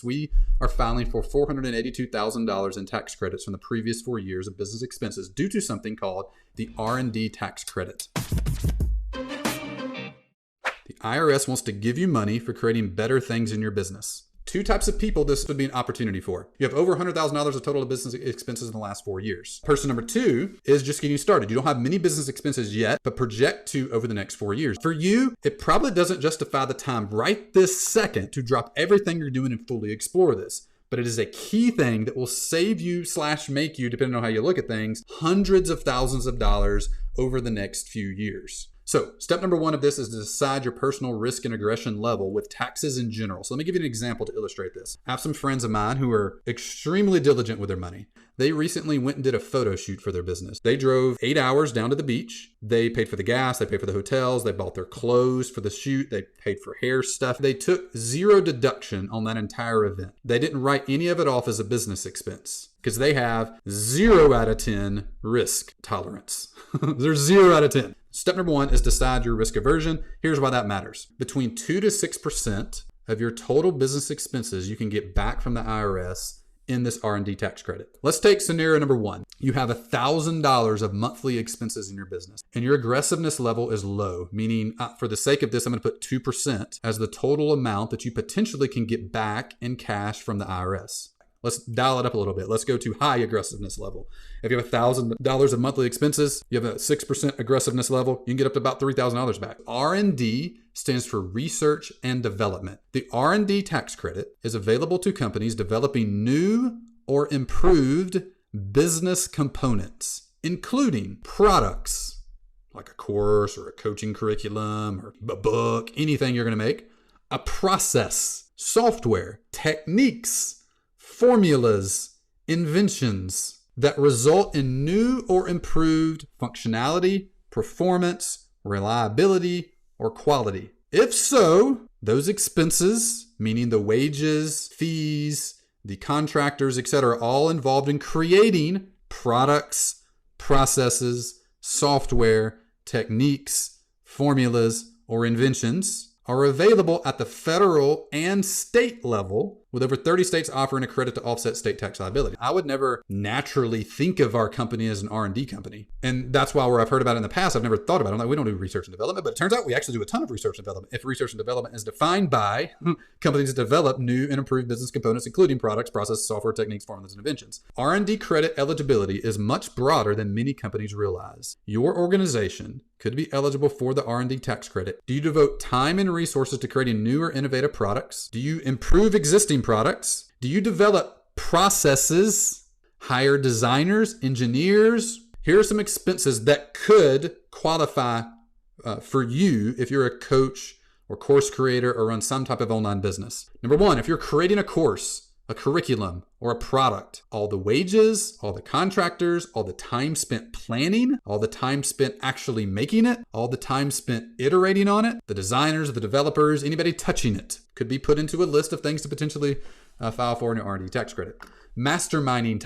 We are filing for $482,000 in tax credits from the previous 4 years of business expenses due to something called the R&D tax credit. The IRS wants to give you money for creating better things in your business. Two types of people this would be an opportunity for. You have over $100,000 of total business expenses in the last 4 years. Person number two is just getting started. You don't have many business expenses yet, but project to over the next 4 years. For you, it probably doesn't justify the time right this second to drop everything you're doing and fully explore this. But it is a key thing that will save you / make you, depending on how you look at things, hundreds of thousands of dollars over the next few years. So step number one of this is to decide your personal risk and aggression level with taxes in general. So let me give you an example to illustrate this. I have some friends of mine who are extremely diligent with their money. They recently went and did a photo shoot for their business. They drove 8 hours down to the beach. They paid for the gas. They paid for the hotels. They bought their clothes for the shoot. They paid for hair stuff. They took zero deduction on that entire event. They didn't write any of it off as a business expense because they have 0 out of 10 risk tolerance. They're 0 out of 10. Step number one is decide your risk aversion. Here's why that matters. Between 2 to 6% of your total business expenses you can get back from the IRS in this R&D tax credit. Let's take scenario number one. You have $1,000 of monthly expenses in your business and your aggressiveness level is low, meaning for the sake of this, I'm going to put 2% as the total amount that you potentially can get back in cash from the IRS. Let's dial it up a little bit. Let's go to high aggressiveness level. If you have $1,000 of monthly expenses, you have a 6% aggressiveness level, you can get up to about $3,000 back. R&D stands for research and development. The R&D tax credit is available to companies developing new or improved business components, including products like a course or a coaching curriculum or a book, anything you're going to make, a process, software, techniques, formulas, inventions that result in new or improved functionality, performance, reliability, or quality. If so, those expenses, meaning the wages, fees, the contractors, etc., all involved in creating products, processes, software, techniques, formulas, or inventions, are available at the federal and state level, with over 30 states offering a credit to offset state tax liability. I would never naturally think of our company as an R&D company. And that's why where I've heard about it in the past, I've never thought about it. I'm like, we don't do research and development, but it turns out we actually do a ton of research and development. If research and development is defined by companies that develop new and improved business components, including products, processes, software, techniques, formulas, and inventions. R&D credit eligibility is much broader than many companies realize. Your organization could be eligible for the R&D tax credit. Do you devote time and resources to creating new or innovative products? Do you improve existing products? Do you develop processes, hire designers, engineers? Here are some expenses that could qualify for you if you're a coach or course creator or run some type of online business. Number one, if you're creating a course, a curriculum, or a product, all the wages, all the contractors, all the time spent planning, all the time spent actually making it, all the time spent iterating on it, the designers, the developers, anybody touching it could be put into a list of things to potentially file for an R&D tax credit. Masterminding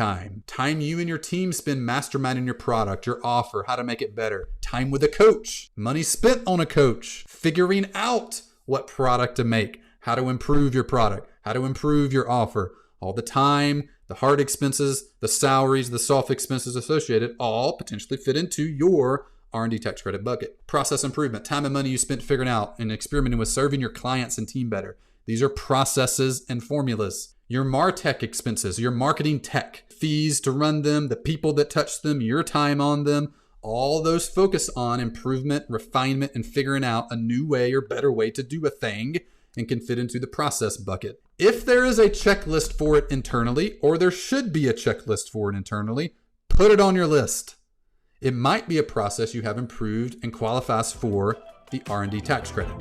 time you and your team spend masterminding your product, your offer, how to make it better. Time with a coach, money spent on a coach, figuring out what product to make, how to improve your product, how to improve your offer. All the time, the hard expenses, the salaries, the soft expenses associated, all potentially fit into your R&D tax credit bucket. Process improvement, time and money you spent figuring out and experimenting with serving your clients and team better. These are processes and formulas. Your MarTech expenses, your marketing tech, fees to run them, the people that touch them, your time on them, all those focus on improvement, refinement, and figuring out a new way or better way to do a thing and can fit into the process bucket. If there is a checklist for it internally, or there should be a checklist for it internally, put it on your list. It might be a process you have improved and qualifies for the R&D tax credit.